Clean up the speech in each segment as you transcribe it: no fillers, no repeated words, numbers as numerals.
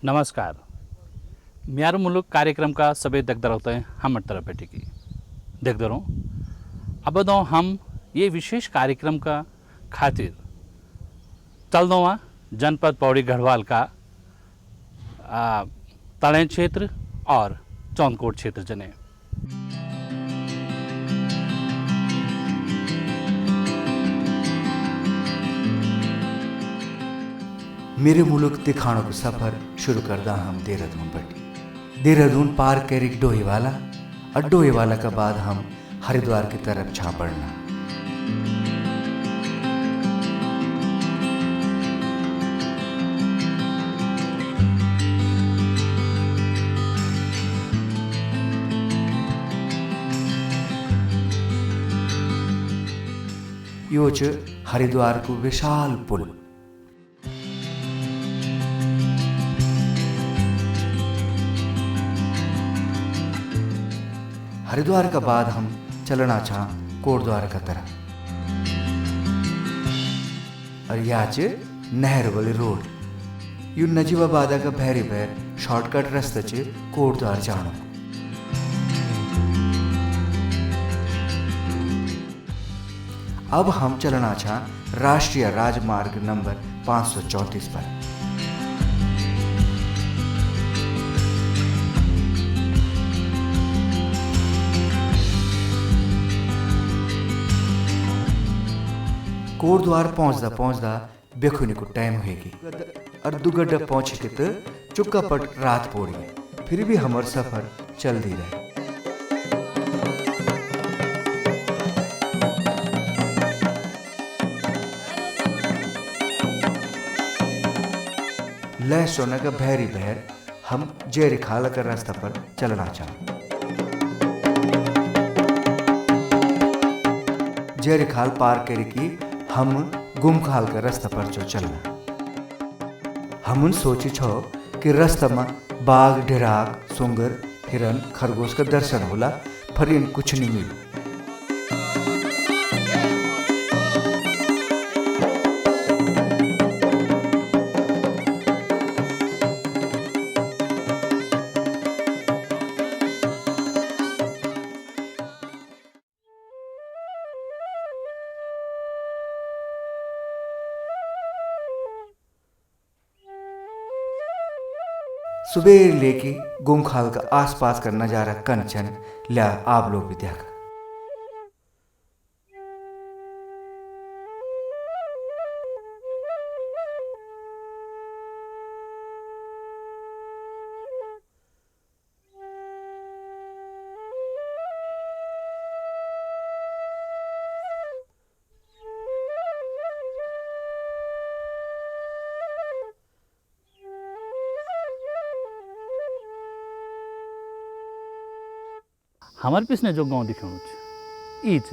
नमस्कार। म्यार मुलुक कार्यक्रम का सभी देखते रहते हैं हम तरफ बैठे की देखते रहो। अब तो हम ये विशेष कार्यक्रम का खातिर चल दो जनपद पौड़ी गढ़वाल का तड़ें क्षेत्र और चौंदकोट क्षेत्र जने मेरे मुल्क दिखाणों का सफर शुरू करदा हम देहरादून बटी। देहरादून पार करिक डोईवाला और डोईवाला के बाद हम हरिद्वार की तरफ छा पड़ना। यो च हरिद्वार को विशाल पुल। हरिद्वार का बाद हम चलना छा कोटद्वार का तरफ और यहाँ च नहर वाली रोड। यू नजीबाबाद का भैरी भैर शॉर्टकट रास्ता च कोटद्वार जाना। अब हम चलना छा राष्ट्रीय राजमार्ग नंबर 534 पर। कोटद्वार पहुंचदा बेखुनी को टाइम होगी और दुगड्डा पहुंचे के तो चुक्का पट रात पोड़ी। फिर भी हमार सफर चल दी रहे। लह सोना का भैरी भैर हम जेरी खाला का रास्ता पर चलना चाह। जेरी खाल पार करी की हम गुमखाल का रास्ता पर जो चलना। हम सोची छो कि रास्ता में बाघ ढेराक सुंगर हिरन खरगोश का दर्शन होला पर इन कुछ नहीं मिली। सुबह लेके गुमखाल का आसपास का नजारा कंचन ल्या आप लोग भी देखा। हमारे पिछने जो गांव दिखाऊँ ईच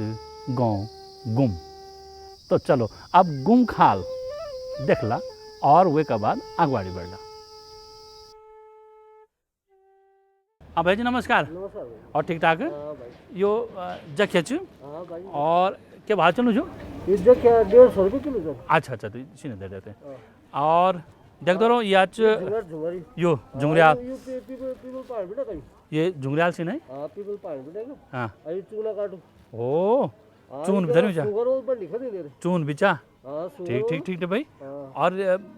गांव गुम। तो चलो अब गुम खाल देखला और वे के बाद आगवाड़ी बढ़ला। हाँ भाई जी नमस्कार। नमस्कार और ठीक ठाक हाँ भाई। यो जख्या छु हाँ भाई। और क्या भाव चलू छु? ये क्या 150 रुपये किलो सर। अच्छा अच्छा तो इसी ने दे देते हैं। और देख दो याच झुमरी यो झुंगरियाल ये पीपल पहाड़ भी ना कहीं। ये झुंगरियाल से नहीं। हाँ पीपल पहाड़ भी ना। हाँ अरे चूना काटू। ओ चून भीतर में जा शुगर वो पर लिखा नहीं दे रहे। चून बिचा हाँ ठीक ठीक ठीक है भाई। हाँ और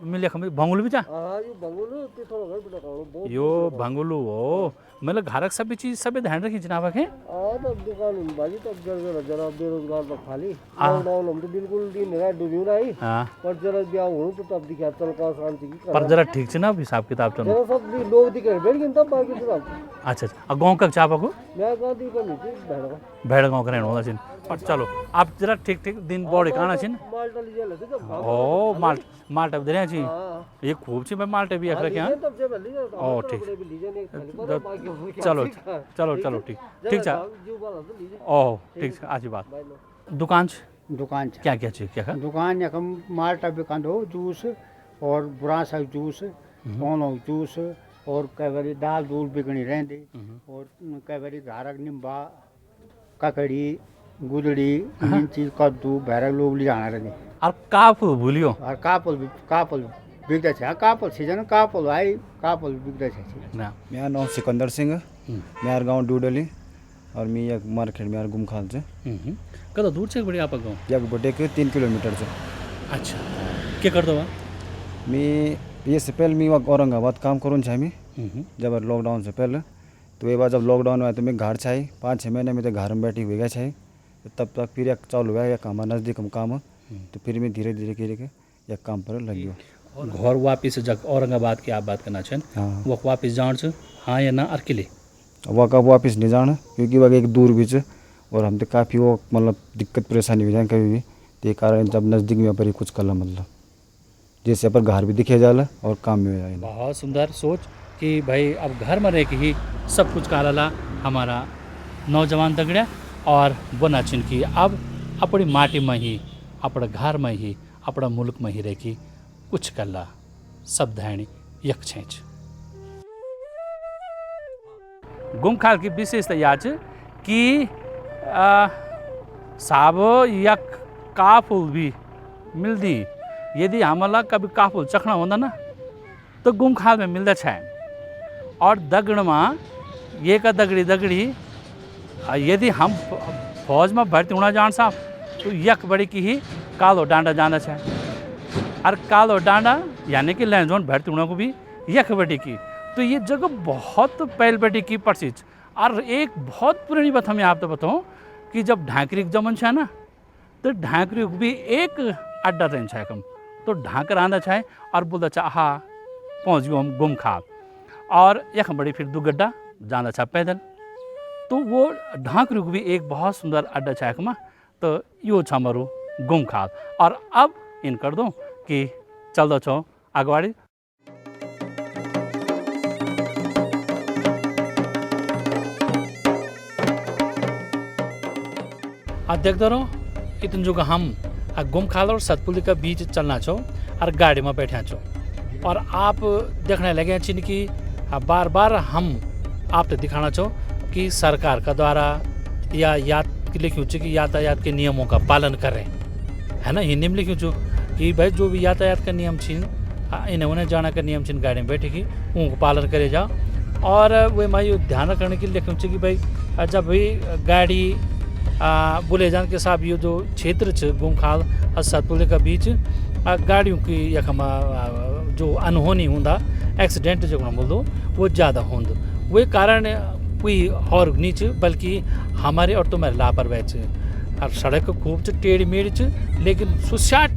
मिले खमी भंगुल बिचा हाँ ये बंगुल पे थोड़ा घर बिना काटो बहुत। यो भंगुलू हो मतलब घरक सभी चीज सभी ध्यान रखी जनाब के। तो दुकान बाजी तब जरा जरा बेरोजगार तो खाली लॉकडाउन हम तो बिल्कुल दिन रात डूबी रही। हाँ पर जरा ब्याह हो तो तब दिखा चल का शांति की पर जरा ठीक से ना हिसाब किताब चलो। जरा सब लोग दिखे बैठ गए तब बाकी तो अच्छा अच्छा और गाँव का चाप को मैं गांधी पर नीचे बैठा भेड़ गाँव का रहने वाला छिन। और चलो आप जरा ठीक ठीक दिन बॉडी कहाँ छिन। माल्टा लीजिए लेते जब ओ माल्टा भी दे छी हाँ ये खूब छी भाई माल्टे भी अखरे क्या। तब से बल्ली जाता ओ ठीक चलो चलो चलो ठीक ठीक है। ओह ठीक है आज बात दुकान दुकान क्या क्या चाहिए क्या दुकान यखम माल्टा बिकंदो जूस और बुरासा जूस ओनो जूस और कई बारी दाल दूल बिकनी रहती और कई बारी धारक निम्बा ककड़ी गुदड़ी इन चीज कद्दू भैरक लोग ले जाना रहते और काप भूलियो और कापल बिग्दैछ कापल सिजन कापल भाइ कापल बिग्दैछ ना मेरा नाम सिकंदर सिंह है। हम्म। मेरा गांव डूडली और मैं एक मार्केट में गुमखाल से कता दूर छ बड़ी आप गाँव एक बटे के 3 किलोमीटर से। अच्छा के कर दो मैं ये से पहले मैं औरंगाबाद काम करूँ छा मैं जब लॉकडाउन से पहले। तो ये बार जब लॉकडाउन आया तो मैं घर छाई 5-6 महीने में तो घर में बैठी हुई गया छाई। तो तब तक फिर एक चालू हुआ एक काम नज़दीक में काम तो फिर मैं धीरे धीरे करके एक काम पर लग गया। और घर वापिस जब औरंगाबाद की आप बात करना छन् हाँ वो वापिस जान छ हाँ या ना अर्किले वह कब वापस नहीं जाना क्योंकि वह एक दूर भी है और हम तो काफ़ी वो मतलब दिक्कत परेशानी हो जाए कभी भी। तो कारण जब नज़दीक में पर कुछ कल मतलब जैसे पर घर भी दिखे जाला और काम भी हो जाए। बहुत सुंदर सोच कि भाई अब घर में रह के ही सब कुछ काला हमारा नौजवान दगड़िया और बना चिन की अब अपनी माटी में ही अपने घर में ही अपना मुल्क में ही रह के कुछ कल्ला सब धाणी यक छेच गुमखाल की विशेषता यह छ कि साब यक काफुल भी मिलती यदि हमारा कभी काफुल चखना होता ना तो गुमखाल में मिलता है। और दगड़ में ये का दगड़ी यदि हम फौज में भर्ती होना जान साहब तो यक बड़ी की ही कालो डांडा जाना है और कालो डांडा यानी कि लैंड भर्ती होना को भी यक बड़ी की। तो ये जगह बहुत पहल बड़ी की प्रसिद्ध। और एक बहुत पुरानी बात हमें आप तो बताऊँ कि जब ढांकरी जमन है ना तो ढांकरी भी एक अड्डा रहना है कम तो ढांकर आंदा है और बोलता चाह हाँ पहुँच गयो हम गुमखाल और यख बड़ी फिर दो गड्ढा जाना था पैदल। तो वो ढांकरी भी एक बहुत सुंदर अड्डा है में तो यो छ हमारो गुमखाल। और अब इन कर दो कि चल दो छो अगवाड़ी देखते रहो इतन जो हम गुमखाल और सतपुली का बीच चलना छो और गाड़ी में बैठा छो और आप देखने लगे चिन कि बार बार हम आप तो दिखाना छो कि सरकार का द्वारा या लिखूँ कि यातायात के नियमों का पालन करें है ना। हिंदी में लिखूँ छो कि भाई जो भी यातायात का नियम छिन इन्हें उन्हें जाना का नियम छिन गाड़ी में बैठे कि उनको पालन करे जाओ। और वे मैं यो ध्यान रखने के लिए लिखूँ कि भाई जब भी गाड़ी बोले जान के साहब यो जो क्षेत्र छ गुमखाल और सतपुली का बीच गाड़ियों की यखमा जो अनहोनी होंदा एक्सीडेंट जो बोल वो ज़्यादा होंद वो कारण कोई और नहीं छ बल्कि हमारे और तुम्हारे लापरवाही छ। और सड़क खूब छ टेढ़ी मेढ़ी छ लेकिन सुशाट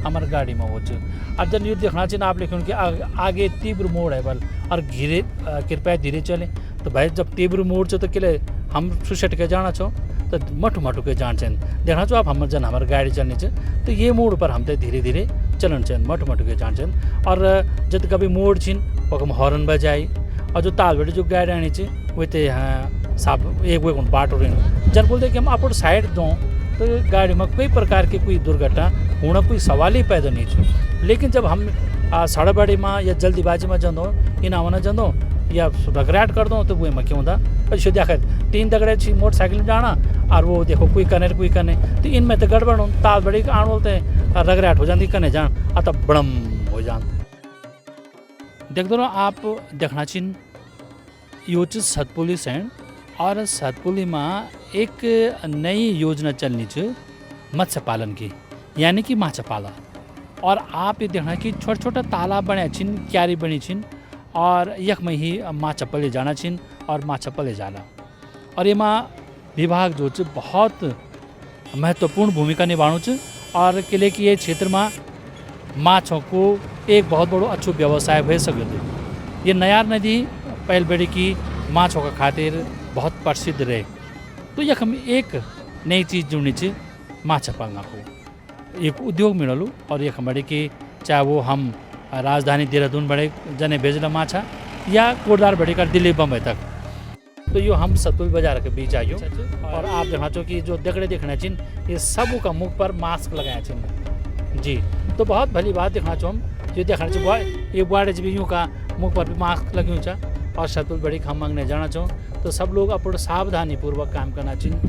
हमारे गाड़ी में हो छ। और जब ये देखना चाहिए आप लिखूँ कि आगे तीव्र मोड़ है बल और धीरे कृपया धीरे चले। तो भाई जब तीव्र मोड़ छ तो के हम सुसट के जाना छो तो मटू के जान चाहिए देखना छो आप हम जन हमारे गाड़ी चलनी चाहिए तो ये मोड़ पर हम तो धीरे धीरे चलन चाहिए मटू के जान चाहिए। और जब कभी मोड़ छिन वह हॉर्न बजाई और जो तालबेटी जो गाड़ी आनी चाहिए वो तो यहाँ साफ एक वे बाटो रही जन बोलते कि हम आप साइड दो तो गाड़ी में कोई प्रकार की कोई दुर्घटना होना कोई सवाल ही पैदा नहीं छो। लेकिन जब हम सड़बड़ी में या जल्दीबाजी में जंदो इनामा जंदो या रगराट कर दो तो वो में क्या होता पीछे देखा 3 दगड़े छी मोटरसाइकिल में जाना और वो देखो कोई कने तो इनमें तो गड़बड़ हो ताल बड़ी आन बोलते हैं रगराट हो जाती कने जान तब बड़म हो जान। देख दो आप देखना चिन यो सतपुली सैन और सतपुली में एक नई योजना चलनी छ मत्स्य पालन की यानी कि माछा पालन। और आप ये देखना कि छोटा छोटा तालाब बने छिन क्यारी बनी छिन और यख में ही माछा पले जाना छिन और माछा पले जाना। और ये विभाग जो छ बहुत महत्वपूर्ण भूमिका निभानु छ और किले की ये क्षेत्र में माछों को एक बहुत बड़ो अच्छो व्यवसाय हो सके। ये नयार नदी पहलबेड़ी की माछों का खातिर बहुत प्रसिद्ध रहे। तो यख में एक नई चीज़ जुड़नी छ माछा पालना को एक उद्योग मिलू और यख बड़े कि चाहे वो हम राजधानी देहरादून बड़े जने भेजला माछा या कोटद्वार बड़े कर दिल्ली बम्बई तक। तो यो हम सतपुली बाजार के बीच आयो और आप देखना चो कि जो दगड़े देखना चिन ये सब का मुख पर मास्क लगाया चिन जी। तो बहुत भली बात देखना चो हम जो देखना चो ये बाड़े भी यूँ का मुख पर भी मास्क लगी हुई और सतपुली बड़ी हम मांगने जाना चाहो तो सब लोग अपना सावधानी पूर्वक काम करना चिन।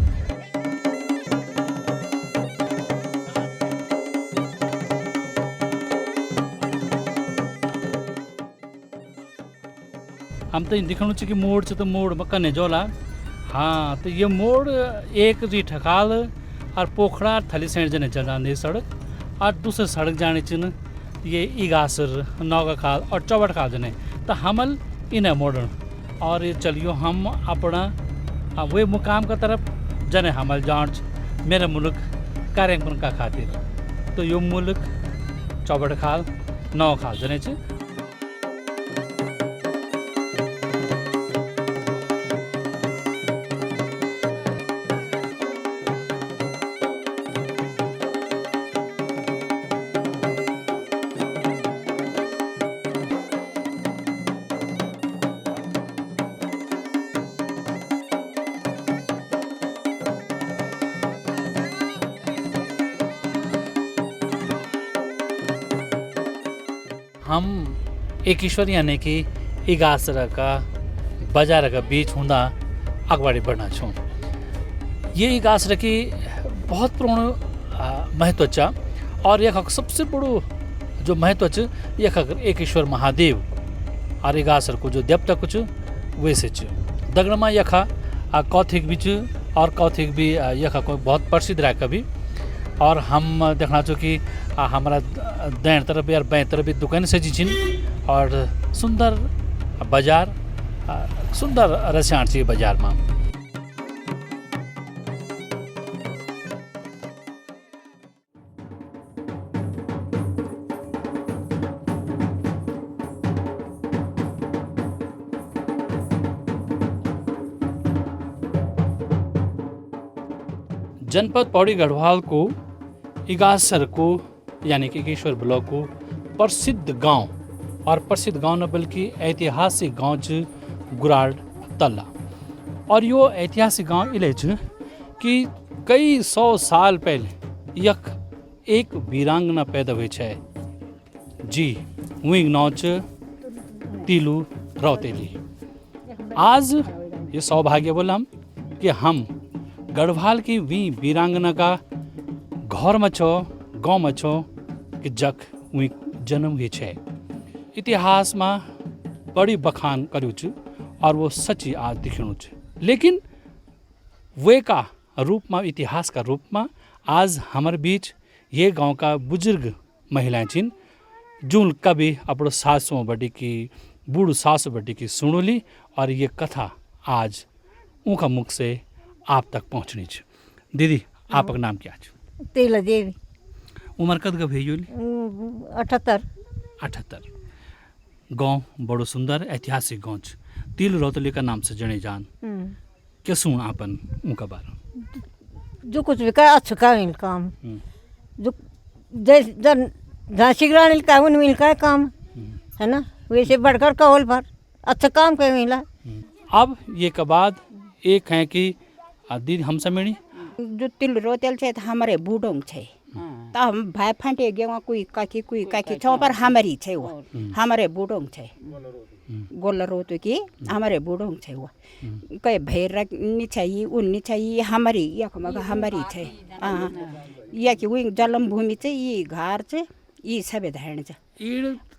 हम तो दिखाणु छ कि मोड़ छ तो मोड़ में कने जोला हाँ तो ये मोड़ एक रीठकाल और पोखड़ा थली सेंड जने जाने सड़क और दूसरे सड़क जाने चिन ये इगासर नौका खाल और चौबट खाल जने तो हमल इन्हें मोड़न और ये चलियो हम अपना वे मुकाम का तरफ जने हमल जांच मेरे मुल्क कार्यक्रम का खातिर तो यो मुल्क चौबट खाल नौ खाल जने च हम एक ईश्वर यानी कि इगासर का बाजार का बीच हुँदा अगवाड़ी बढ़ना छौँ ये इगासर की बहुत पुरानो महत्व छ और यख सबसे बड़ो जो महत्व छ यख एक ईश्वर महादेव और इगासर को जो देवता को छ वैसे छ दगड़मा यख कौथिक भी छ और कौथिक भी यख को बहुत प्रसिद्ध रहा कभी और हम देखना छो कि हमारा दाएं तरफ यार बाएं तरफ भी दुकान सजी छिन और सुंदर बाजार सुंदर रसायन छ बाजार में जनपद पौड़ी गढ़वाल को इगासर को यानी कि केशवर ब्लॉक को प्रसिद्ध गांव और प्रसिद्ध गांव न बल्कि ऐतिहासिक गांव छ गुराड तल्ला और यो ऐतिहासिक गांव इले छ कि कई 100 साल पहले यख एक वीरांगना पैदा हुई है जी वही नाव छ तीलू रौतेली। आज ये सौभाग्य बोला हम कि हम गढ़वाल की वी वीरांगना का घर में छो गाँव में छो कि जख वही जन्म हुई है इतिहास में बड़ी बखान करूँ छु और वो सच्ची आज दिखणु छ लेकिन वे का रूप में इतिहास का रूप में आज हमारे बीच ये गांव का बुजुर्ग महिलाएं छिन जुन कभी अपनो सासों बड़ी की बूढ़ सासू बड़ी की सुनोली और ये कथा आज उनका मुख से आप तक पहुँचनी छ। दीदी आपका नाम क्या छ? तेला देवी। उम्र कद का भई 78। गांव बड़ो सुंदर ऐतिहासिक गांव छ तिल रौतली का नाम से जने जान क्या सुन आपन उनका बारे जो कुछ भी का अच्छा का मिल काम जो जन झांसी रानी का उन मिल का काम है ना वैसे बढ़कर का होल पर अच्छा काम कर मिला। अब ये के बाद एक है कि दीदी हम समेणी जो तिल रोतेल छे तो हमारे बूढ़ों छे तो हम भाई फांटे गेवा कोई काकी छो पर हमारी छे वो हमारे बूढ़ों छे गोल रोते की हमारे बूढ़ों छे वो कई भैर नि चाहिए उन्नी चाहिए हमारी यख मग हमारी छे या कि वही जलम भूमि छे ये घर छे ये सबे धारण छे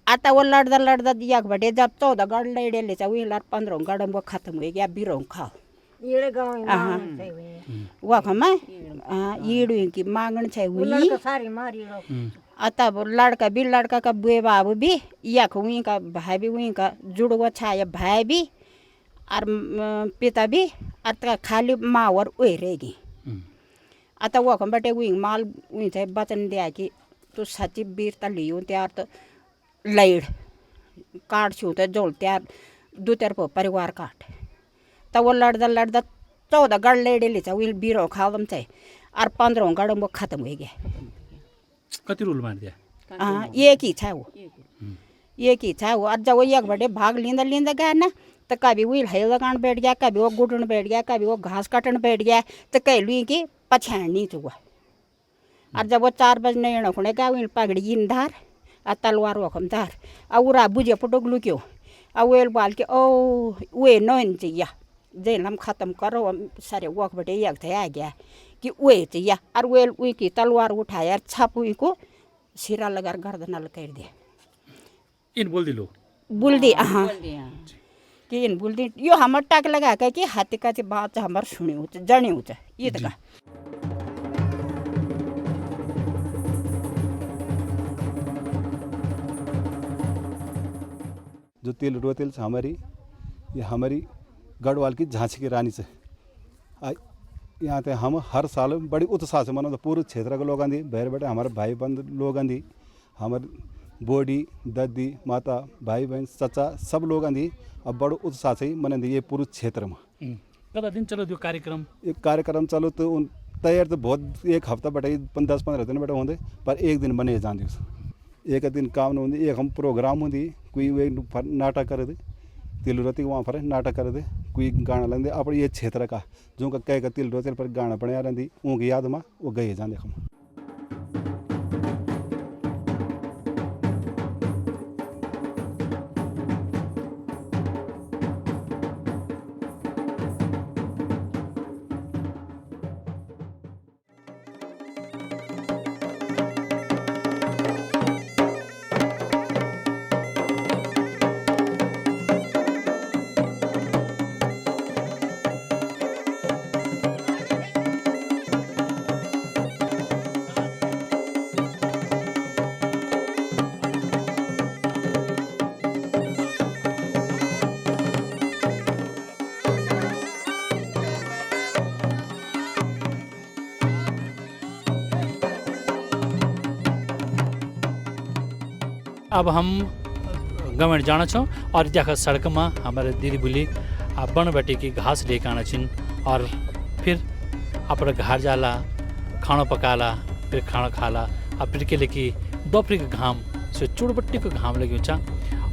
आता वो लड़दा यख बटे जब 14 गढ़ लेडे ले चा वही 15 गढ़ वो खत्म हो गया बिरों खाओ ये गांव वखमा ईडू की मांगण छे हुई सारी मारी आता लड़का भी लड़का का बुए बाबू भी यख वही का भाई भी वही का जुड़वा छाया भाई भी और पिता भी आता खाली माँ और वही रहेगी आता वखम बटे वही माल वही छे बचन दिया कि तू सच्ची वीरता लियो त्यार तो लैड काट छू तो जोल त्यार दो तेर परिवार काट तब वो लड़दा 14 गढ़ लेडे ले चा विल बीरो खावम छे और 15 गढ़ वो खत्म हो गया कति रूल मार दिया एक ही था वो एक ही था वो और जब वो एक बड़े भाग लींदा गया ना तो कभी वो हेल लगान बैठ गया कभी वो गुडन बैठ गया कभी वो घास काटन बैठ गया तो कह लुई की पछाण नहीं चुका और जब वो 4 बजे नखुने गया विल पगड़ी इंधार और तलवार वखम धार और उरा बुझे पटोक लुक्यो और वेल बाल के ओ वे नोन चाहिए जेल हम ख़त्म करो सारे वक बटे एक थे आ गया कि वे चाहिए और वेल वे की तलवार उठाया छाप हुई को सिरा लगा गर्दन कर दिया इन बोल दिलो बोल दी हाँ कि इन बोलती यो हमर टाक लगा के कि हाथी का बात हमर सुनी जणी ये तक जो तिल रोतेल छ हमारी, ये हमारी गढ़वाल की झांसी की रानी से यहाँ पे हम हर साल बड़ी उत्साह से मनाते पूरे क्षेत्र के लोग आंदी बहर बेटे हमारे भाई बंद लोग आंदी हमारे बोडी दादी माता भाई बहन चचा सब लोग आंदी अब बड़ो उत्साह से ही मनाते ये पूरे क्षेत्र में। कदा दिन चलो जो कार्यक्रम एक कार्यक्रम चलो तो तैयार तो बहुत एक हफ्ता बटे 10-15 दिन बटे होंगे पर एक दिन बने जाते एक दिन काम नहीं होंगे एक हम प्रोग्राम होंगी कोई एक नाटक करे थे तिल रोती वहाँ पर नाटक करे थे कोई गाना लेंदे अपने ये क्षेत्र का जो का कह तिल रोते पर गाना बनया रही उनकी याद में वो गए जाते हम। अब हम गवर्नमेंट जाना छौँ और देखा सड़क में हमारे दीदी बोली बन बेटी की घास लेकर आना छिन और फिर अपना घर जाला खाना पकाला फिर खाना खाला और फिर के लिए कि दोपहर का घाम से चुड़बट्टी को घाम लगी छ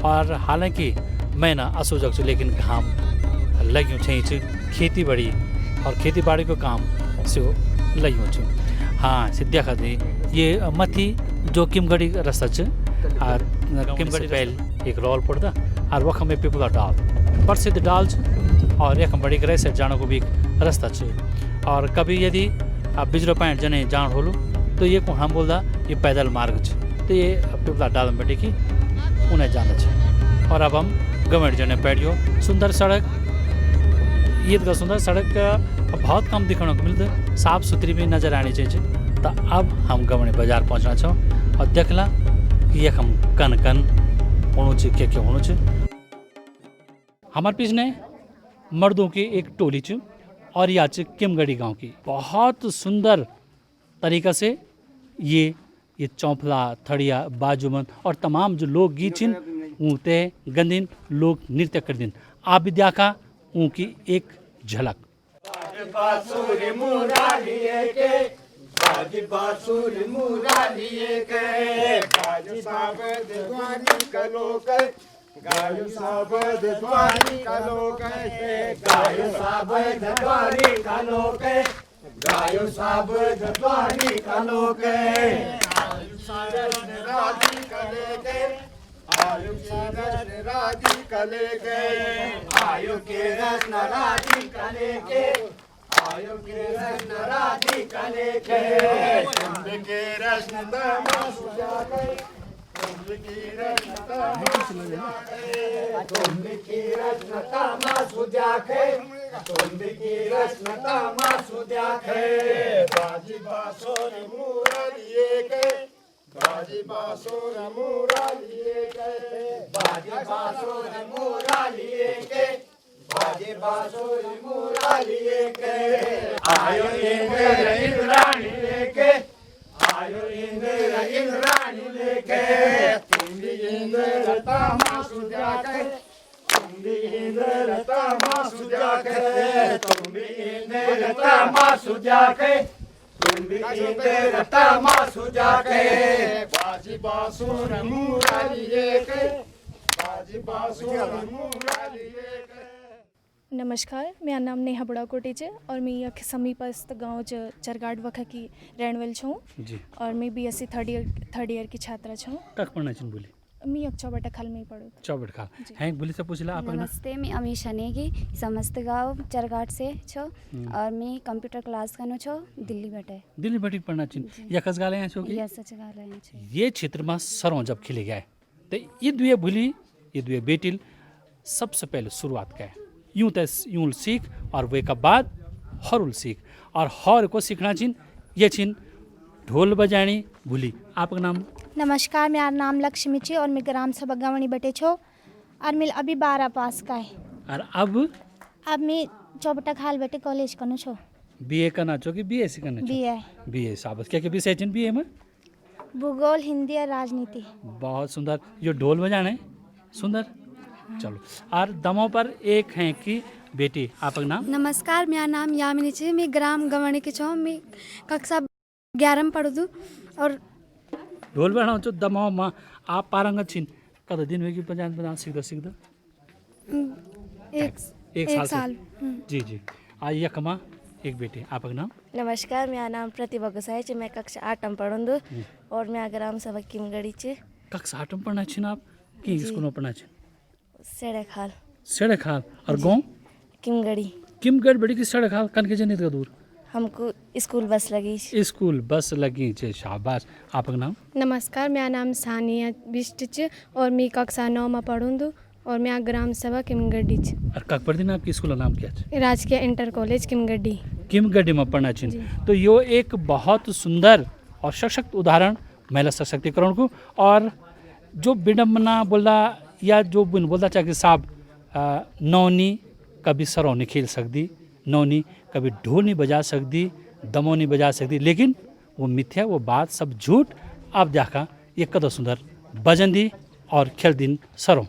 और हालांकि मैं ना असोजक छु लेकिन घाम लगी छ खेती बाड़ी और खेती बाड़ी को काम से लगी छु। हाँ से देखा दी ये मथी जो किमगढ़ी रास्ता छ और किमगढ़ी पहल एक रोल पड़ता और वख में पिपला डाल प्रसिद्ध डाल और एक बड़ी ग्रह से जाने को भी एक रास्ता छ और कभी यदि आप बिजरो पैंट जने जान होलू तो ये को हम बोलता ये पैदल मार्ग छ तो ये पिपला डाल में बैठे कि उन्हें जाना छ। और अब हम गवर्नमेंट जने बैठियो सुंदर सड़क ईद का सुंदर सड़क बहुत कम दिखने को मिलता साफ सुथरी भी नजर आनी चाहिए। तो अब हम गवर्नमेंट बाजार पहुँचना छो और देखला कि एक हम कन कन होना चाहिए क्या होना चाहिए। हमारे पीछे मर्दों की एक टोली च और या च किमगढ़ी गांव की बहुत सुंदर तरीक़ा से ये चौफला थड़िया बाजूमन और तमाम जो लोग गीत छिन ऊँते गंदिन लोग नृत्य कर दिन आप भी देखा उनकी एक झलक। बांसुरी मुरालिए के बाजी बांसुरी मुरालिए के बाजी साबद द्वारी कलो के गायो साबद द्वारी कलो के गायो साबद द्वारी कलो के गायो साबद द्वारी कलो के आयु सारन राजी कले के आयु सारन राजी कले के आयु के रत्न राजी कले के आयु के रत्न राजी कले के कुंभ के रत्न तमा सुजा के कुंभ की रत्न तमा सुजा के कुंभ की रत्न तमा सुजा के कुंभ की रत्न तमा सुजा के बाजी बांसुर मुरालिए के बाजी बांसुर मुरालिए के बाजी बांसुर मुरालिए के बाजी बांसुर मुरालिए के आयो इंद्र इंद्राणी लेके आयो इंद्र इंद्राणी लेके तुम्ही इंद्र तमा सुजा के तुम्ही इंद्र तमा सुजा के तुम्ही इंद्र तमा सुजा के तुम्ही इंद्र तमा सुजा के बाजी बांसुर मुरालिए के बाजी बांसुर मुरालिए के। नमस्कार, मेरा नाम नेहा बुढ़ाकोटी है और मैं यख समीपस्थ गांव चरगाड़ वखा की रहने छूँ और मैं BSc थर्ड ईयर की छात्रा छूँ। तक पढ़ना चाहिए बोली मैं यख चौबटा खाल में ही पढ़ू। चौबट खाल हैं बोली से पूछला आप नमस्ते, मैं अमीशा नेगी समस्त गाँव चरगाट से छो और मैं कंप्यूटर क्लास करनो छो दिल्ली बैठे दिल्ली बैठी पढ़ना चाहिए यकस गाले हैं छो की यस सच गा रहे हैं। ये क्षेत्र में सरों जब खिले गए तो ये दुए भूली ये दुए बेटिल सबसे पहले शुरुआत क्या है यूं तो यूं सीख और वे का बाद हरुल सीख और हर को सीखना चिन ये चिन ढोल बजानी भूली। आपका नाम? नमस्कार, मेरा नाम लक्ष्मी छी और मैं ग्राम सभा गवणी बटे छो और मैं अभी 12 पास का है और अब मैं चौबटा खाल बटे कॉलेज कनु छो। बीए करना छो कि बीएससी करना छो? बीए। बीए साबस क्या क्या विषय चिन बीए में? भूगोल, हिंदी और राजनीति। बहुत सुंदर। ये ढोल बजाना है सुंदर। चलो और दमों पर एक है कि बेटी। आपका नाम? नमस्कार, मेरा नाम यामिनी छे, मैं ग्राम गवणी की छो, मैं कक्षा 11 में पढ़ू और ढोल बजाना छो दमों में आप पारंगत छिन कद दिन में कि बजान सीखदा एक साल से। जी जी आ यकमा एक बेटी। आपका नाम? नमस्कार, मेरा नाम प्रतिभा गोसाई छे, मैं कक्षा 8 में पढ़ूँ और मैं ग्राम सभा किमगढ़ी छे। कक्षा 8 में पढ़ना छिन आप कि स्कूल में पढ़ना छिन? सेड़ेखाल। सेड़ेखाल और गाँव? किमगढ़ी। किमगढ़ बड़ी की सेड़ेखाल कन के जनित का दूर? हमको स्कूल बस लगी। स्कूल बस लगी छे, शाबाश। आपका नाम? नमस्कार, मेरा नाम सानिया बिष्ट छे और मैं कक्षा 9 में पढ़ूँ और मैं ग्राम सभा किमगढ़ी छे। और कब पढ़ती ना आपकी स्कूल नाम क्या है? राजकीय इंटर कॉलेज किमगढ़ी। किमगढ़ी में पढ़ना चाहिए। तो यो एक बहुत सुंदर और सशक्त उदाहरण महिला सशक्तिकरण को और जो विडम्बना बोला या जो बोलता चाहे कि साहब नौनी कभी सरों नहीं खेल सकती, नौनी कभी ढोल नहीं बजा सकती, दमो नहीं बजा सकती, लेकिन वो मिथ्या, वो बात सब झूठ। अब जाकर ये कदर सुंदर बजन दी और खेल दिन सरों।